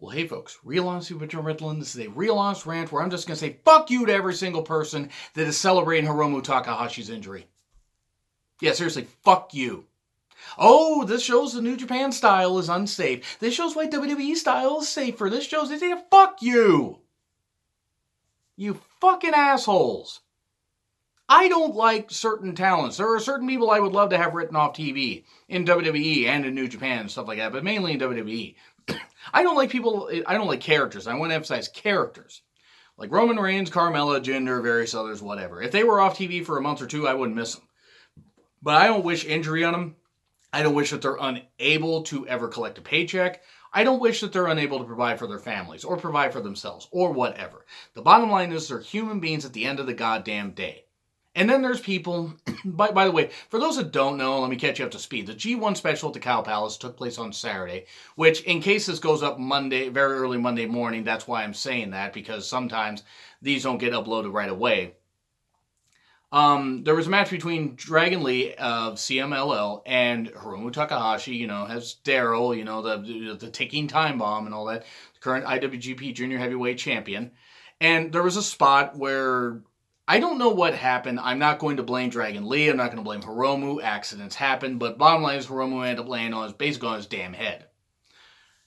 Well, hey folks, Real Honesty with Jim Ritalin. This is a real honest rant where I'm just going to say fuck you to every single person that is celebrating Hiromu Takahashi's injury. Yeah, seriously, fuck you. Oh, this shows the New Japan style is unsafe. This shows why WWE style is safer. This shows fuck you. You fucking assholes. I don't like certain talents. There are certain people I would love to have written off TV in WWE and in New Japan and stuff like that, but mainly in WWE. I don't like characters. I want to emphasize characters. Like Roman Reigns, Carmella, Jinder, various others, whatever. If they were off TV for a month or two, I wouldn't miss them. But I don't wish injury on them. I don't wish that they're unable to ever collect a paycheck. I don't wish that they're unable to provide for their families or provide for themselves or whatever. The bottom line is they're human beings at the end of the goddamn day. And then there's people, by the way, for those that don't know, let me catch you up to speed. The G1 special at the Cow Palace took place on Saturday, which in case this goes up Monday, very early Monday morning, that's why I'm saying that, because sometimes these don't get uploaded right away. There was a match between Dragon Lee of CMLL and Hiromu Takahashi, has Daryl, the ticking time bomb and all that, the current IWGP Junior Heavyweight Champion. And there was a spot where I don't know what happened. I'm not going to blame Dragon Lee. I'm not going to blame Hiromu. Accidents happen. But bottom line is Hiromu ended up laying basically on his damn head.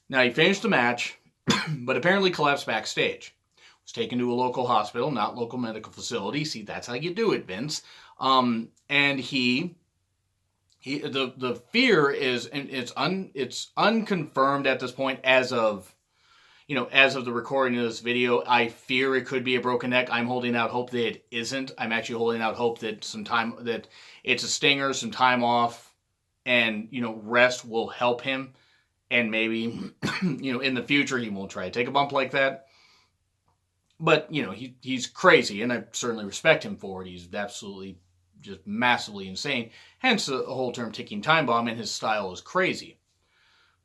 Now, he finished the match, but apparently collapsed backstage. Was taken to a local hospital, not local medical facility. See, that's how you do it, Vince. And the fear is, and it's unconfirmed at this point as of the recording of this video. I fear it could be a broken neck. I'm holding out hope that it isn't. I'm actually holding out hope that that it's a stinger, some time off, and, rest will help him. And maybe, in the future, he won't try to take a bump like that. But, he's crazy, and I certainly respect him for it. He's absolutely just massively insane. Hence the whole term ticking time bomb, and his style is crazy.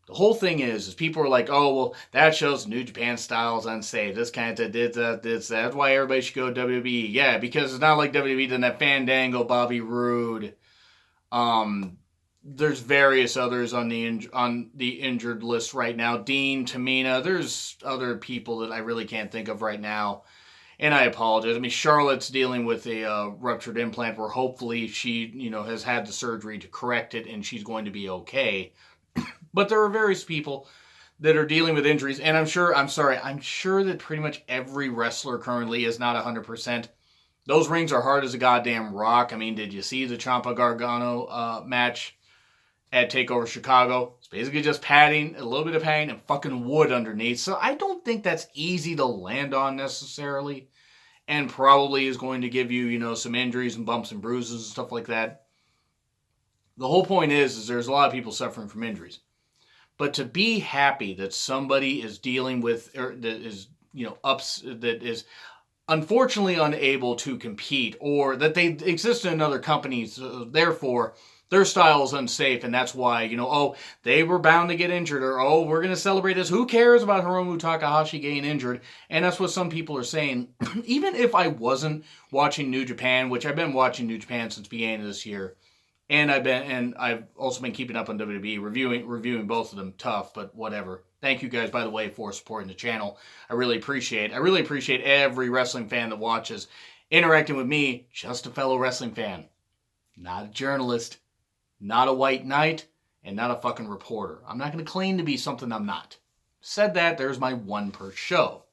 The whole thing is people are like, oh, well, that shows New Japan style is unsafe. This kind of did that. That's why everybody should go to WWE. Yeah, because it's not like WWE doesn't have Fandango, Bobby Roode. There's various others on the injured list right now. Dean, Tamina. There's other people that I really can't think of right now. And I apologize. I mean, Charlotte's dealing with a ruptured implant where hopefully she, has had the surgery to correct it and she's going to be okay. But there are various people that are dealing with injuries, and I'm sure that pretty much every wrestler currently is not 100%. Those rings are hard as a goddamn rock. I mean, did you see the Ciampa Gargano match at TakeOver Chicago? It's basically just padding, a little bit of padding, and fucking wood underneath. So I don't think that's easy to land on necessarily, and probably is going to give you, some injuries and bumps and bruises and stuff like that. The whole point is there's a lot of people suffering from injuries. But to be happy that somebody is dealing with, or that is, that is unfortunately unable to compete, or that they exist in another company, so therefore their style is unsafe, and that's why, they were bound to get injured, or, we're going to celebrate this. Who cares about Hiromu Takahashi getting injured? And that's what some people are saying. Even if I wasn't watching New Japan, which I've been watching New Japan since the beginning of this year, and I've also been keeping up on WWE, reviewing both of them. Tough, but whatever. Thank you guys, by the way, for supporting the channel. I really appreciate every wrestling fan that watches interacting with me, just a fellow wrestling fan. Not a journalist, not a white knight, and not a fucking reporter. I'm not going to claim to be something I'm not. Said that, there's my one per show.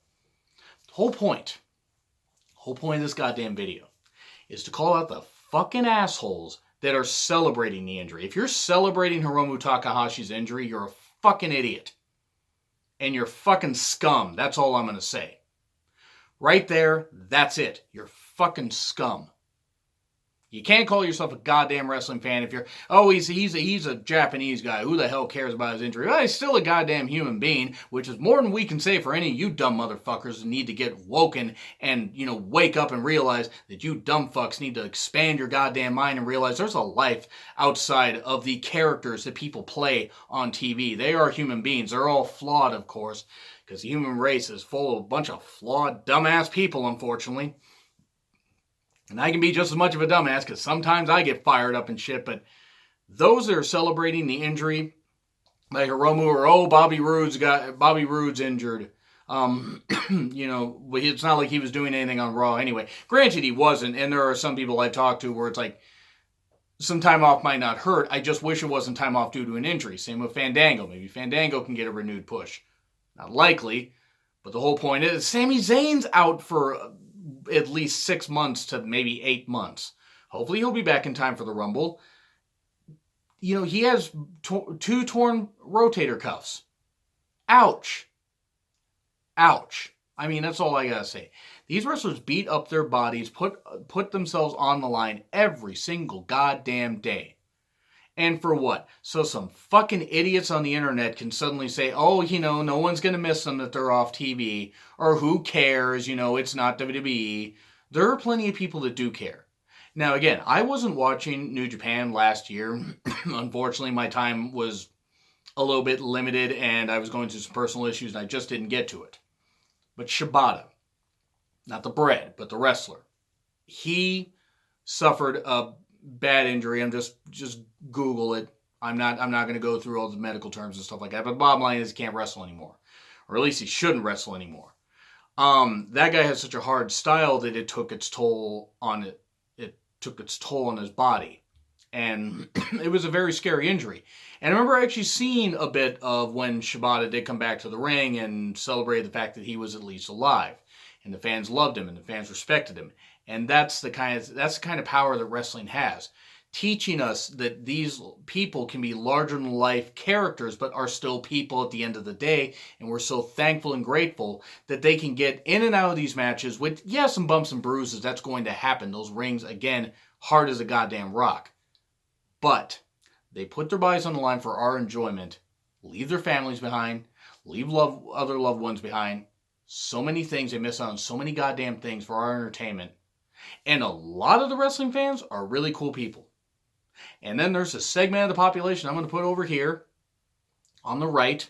The whole point of this goddamn video is to call out the fucking assholes that are celebrating the injury. If you're celebrating Hiromu Takahashi's injury, you're a fucking idiot. And you're fucking scum. That's all I'm going to say. Right there, that's it. You're fucking scum. You can't call yourself a goddamn wrestling fan if you're, he's a Japanese guy. Who the hell cares about his injury? Well, he's still a goddamn human being, which is more than we can say for any of you dumb motherfuckers that need to get woken and, wake up and realize that you dumb fucks need to expand your goddamn mind and realize there's a life outside of the characters that people play on TV. They are human beings. They're all flawed, of course, because the human race is full of a bunch of flawed, dumbass people, unfortunately. And I can be just as much of a dumbass because sometimes I get fired up and shit. But those that are celebrating the injury, like Hiromu or Bobby Roode's injured. It's not like he was doing anything on Raw anyway. Granted, he wasn't, and there are some people I've talked to where it's like some time off might not hurt. I just wish it wasn't time off due to an injury. Same with Fandango. Maybe Fandango can get a renewed push. Not likely, but the whole point is Sami Zayn's out for at least 6 months to maybe 8 months. Hopefully he'll be back in time for the Rumble. He has 2 torn rotator cuffs. Ouch. Ouch. I mean, that's all I gotta say. These wrestlers beat up their bodies, put themselves on the line every single goddamn day. And for what? So some fucking idiots on the internet can suddenly say, oh, no one's gonna miss them that they're off TV, or who cares, it's not WWE. There are plenty of people that do care. Now, again, I wasn't watching New Japan last year. Unfortunately, my time was a little bit limited, and I was going through some personal issues, and I just didn't get to it. But Shibata, not the bread, but the wrestler, he suffered a bad injury. I'm just Google it. I'm not going to go through all the medical terms and stuff like that. But the bottom line is he can't wrestle anymore, or at least he shouldn't wrestle anymore. That guy has such a hard style that it took its toll on it. It took its toll on his body, and it was a very scary injury. And I remember actually seeing a bit of when Shibata did come back to the ring and celebrated the fact that he was at least alive, and the fans loved him and the fans respected him. And that's the kind of power that wrestling has, teaching us that these people can be larger than life characters, but are still people at the end of the day. And we're so thankful and grateful that they can get in and out of these matches with, some bumps and bruises. That's going to happen. Those rings, again, hard as a goddamn rock. But they put their bodies on the line for our enjoyment, leave their families behind, leave other loved ones behind. So many things they miss out on, so many goddamn things for our entertainment. And a lot of the wrestling fans are really cool people. And then there's a segment of the population I'm going to put over here on the right,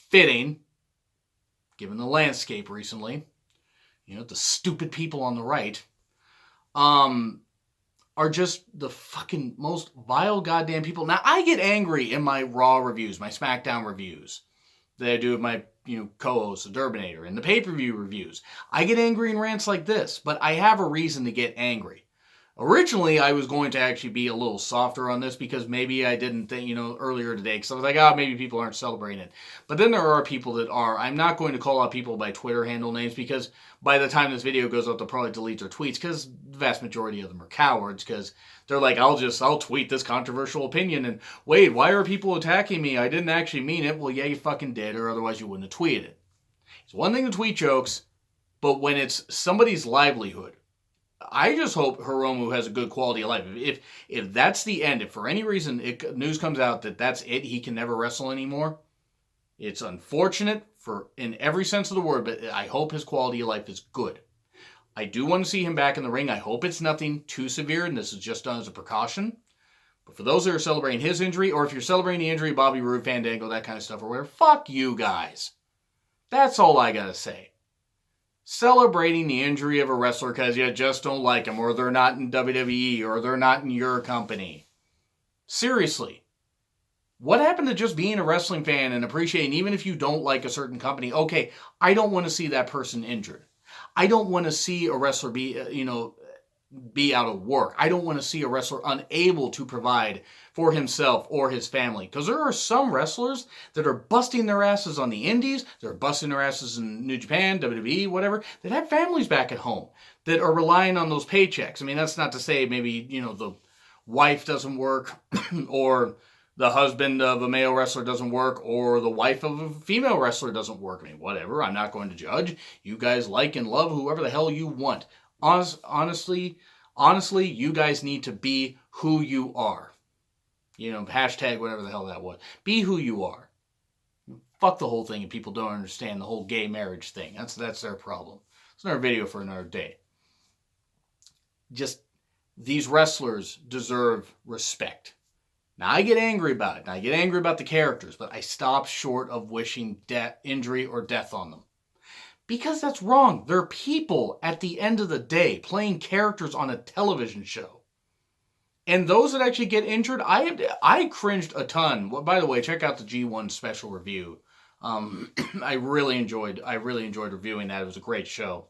fitting, given the landscape recently. The stupid people on the right are just the fucking most vile goddamn people. Now, I get angry in my Raw reviews, my SmackDown reviews that I do with my co-host, the Durbinator, and the pay-per-view reviews. I get angry in rants like this, but I have a reason to get angry. Originally, I was going to actually be a little softer on this because maybe I didn't think, earlier today, because I was like, maybe people aren't celebrating it. But then there are people that are. I'm not going to call out people by Twitter handle names because by the time this video goes up, they'll probably delete their tweets because the vast majority of them are cowards because they're like, I'll tweet this controversial opinion and wait, why are people attacking me? I didn't actually mean it. Well, yeah, you fucking did, or otherwise you wouldn't have tweeted it. It's one thing to tweet jokes, but when it's somebody's livelihood, I just hope Hiromu has a good quality of life. If that's the end, if for any reason news comes out that that's it, he can never wrestle anymore, it's unfortunate in every sense of the word, but I hope his quality of life is good. I do want to see him back in the ring. I hope it's nothing too severe, and this is just done as a precaution. But for those that are celebrating his injury, or if you're celebrating the injury, Bobby Roode, Fandango, that kind of stuff, or whatever, fuck you guys. That's all I gotta say. Celebrating the injury of a wrestler because you just don't like them, or they're not in WWE, or they're not in your company. Seriously. What happened to just being a wrestling fan and appreciating, even if you don't like a certain company, okay, I don't want to see that person injured. I don't want to see a wrestler be out of work. I don't want to see a wrestler unable to provide for himself or his family. Because there are some wrestlers that are busting their asses on the indies, they're busting their asses in New Japan, WWE, whatever, that have families back at home that are relying on those paychecks. I mean, that's not to say maybe, the wife doesn't work or the husband of a male wrestler doesn't work or the wife of a female wrestler doesn't work. I mean, whatever. I'm not going to judge. You guys like and love whoever the hell you want. Honestly, you guys need to be who you are. Hashtag whatever the hell that was. Be who you are. Fuck the whole thing if people don't understand the whole gay marriage thing. That's their problem. It's another video for another day. Just, these wrestlers deserve respect. Now, I get angry about it. And I get angry about the characters, but I stop short of wishing injury or death on them. Because that's wrong. They're people at the end of the day playing characters on a television show. And those that actually get injured, I cringed a ton. Well, by the way, check out the G1 special review. I really enjoyed reviewing that. It was a great show.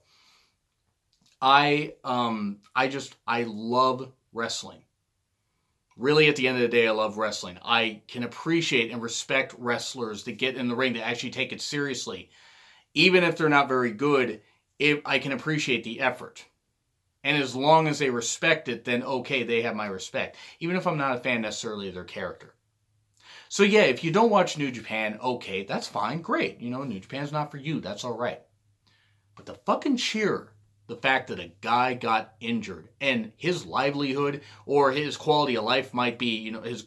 I love wrestling. Really, at the end of the day, I love wrestling. I can appreciate and respect wrestlers that get in the ring, that actually take it seriously. Even if they're not very good, I can appreciate the effort. And as long as they respect it, then okay, they have my respect. Even if I'm not a fan necessarily of their character. So yeah, if you don't watch New Japan, okay, that's fine, great. You know, New Japan's not for you, that's all right. But the fucking cheer, the fact that a guy got injured and his livelihood or his quality of life might be, you know, his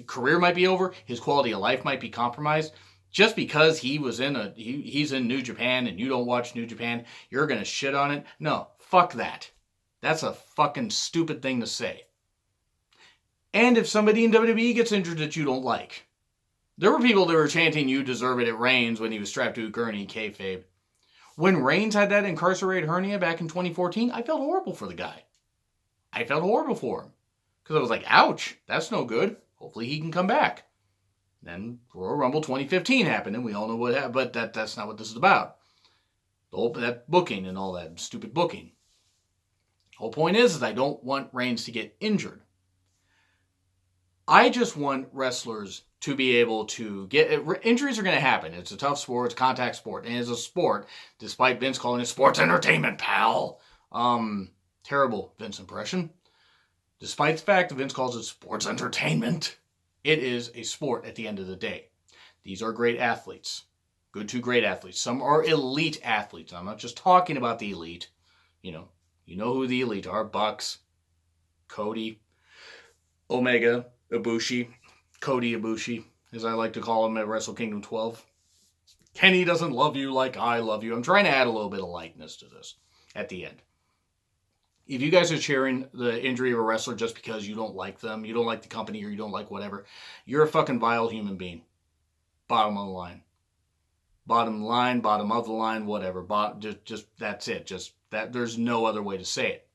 career might be over, his quality of life might be compromised, just because he's in New Japan and you don't watch New Japan, you're going to shit on it? No, fuck that. That's a fucking stupid thing to say. And if somebody in WWE gets injured that you don't like, there were people that were chanting, "You deserve it" at Reigns when he was strapped to a gurney, kayfabe. When Reigns had that incarcerated hernia back in 2014, I felt horrible for the guy. I felt horrible for him. Because I was like, ouch, that's no good. Hopefully he can come back. Then Royal Rumble 2015 happened, and we all know what happened, but that's not what this is about. That booking and all that stupid booking. The whole point is I don't want Reigns to get injured. I just want wrestlers to be able to get... Injuries are going to happen. It's a tough sport. It's a contact sport. And it's a sport, despite Vince calling it sports entertainment, pal. Terrible Vince impression. Despite the fact that Vince calls it sports entertainment, it is a sport at the end of the day. These are great athletes. Good to great athletes. Some are elite athletes. I'm not just talking about the elite. You know who the elite are. Bucks, Cody, Omega, Ibushi, Cody Ibushi, as I like to call him at Wrestle Kingdom 12. Kenny doesn't love you like I love you. I'm trying to add a little bit of lightness to this at the end. If you guys are cheering the injury of a wrestler just because you don't like them, you don't like the company, or you don't like whatever, you're a fucking vile human being. Bottom of the line. Bottom of the line, bottom of the line, whatever. Just that's it. Just that. There's no other way to say it.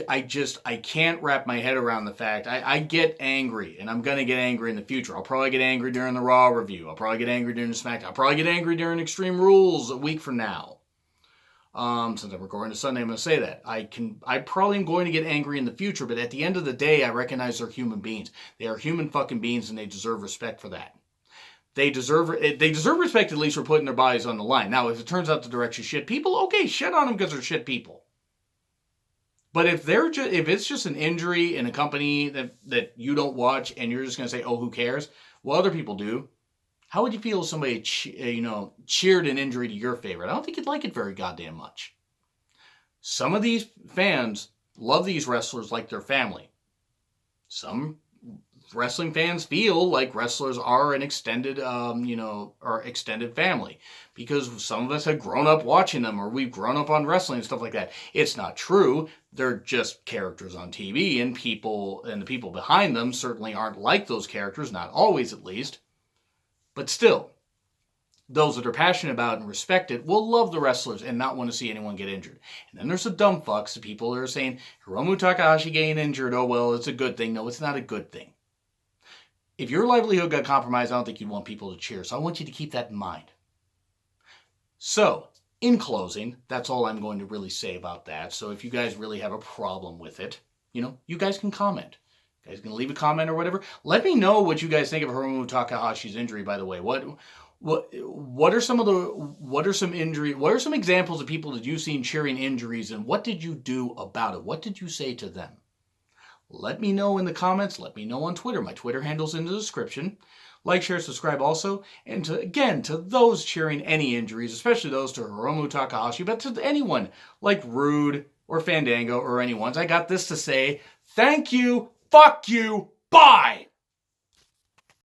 I can't wrap my head around the fact. I get angry, and I'm going to get angry in the future. I'll probably get angry during the Raw review. I'll probably get angry during the SmackDown. I'll probably get angry during Extreme Rules a week from now. Since I'm recording to Sunday, I'm going to say that. I probably am going to get angry in the future, but at the end of the day, I recognize they're human beings. They are human fucking beings, and they deserve respect for that. They deserve respect at least for putting their bodies on the line. Now, if it turns out that they're actually shit people, okay, shit on them because they're shit people. But if it's just an injury in a company that you don't watch and you're just going to say, oh, who cares? Well, other people do. How would you feel if somebody cheered an injury to your favorite? I don't think you'd like it very goddamn much. Some of these fans love these wrestlers like their family. Some wrestling fans feel like wrestlers are an extended family, because some of us have grown up watching them, or we've grown up on wrestling and stuff like that. It's not true. They're just characters on TV, and the people behind them certainly aren't like those characters, not always at least. But still, those that are passionate about and respect it will love the wrestlers and not want to see anyone get injured. And then there's the dumb fucks, the people that are saying, Hiromu Takahashi getting injured, oh well, it's a good thing. No, it's not a good thing. If your livelihood got compromised, I don't think you'd want people to cheer. So I want you to keep that in mind. So, in closing, that's all I'm going to really say about that. So if you guys really have a problem with it, you guys can comment. You guys can leave a comment or whatever. Let me know what you guys think of Hiromu Takahashi's injury, by the way. What are some examples of people that you've seen cheering injuries, and what did you do about it? What did you say to them? Let me know in the comments. Let me know on Twitter. My Twitter handle's in the description. Like, share, subscribe also. And to those cheering any injuries, especially those to Hiromu Takahashi, but to anyone like Rude or Fandango or anyone's, I got this to say. Thank you. Fuck you. Bye.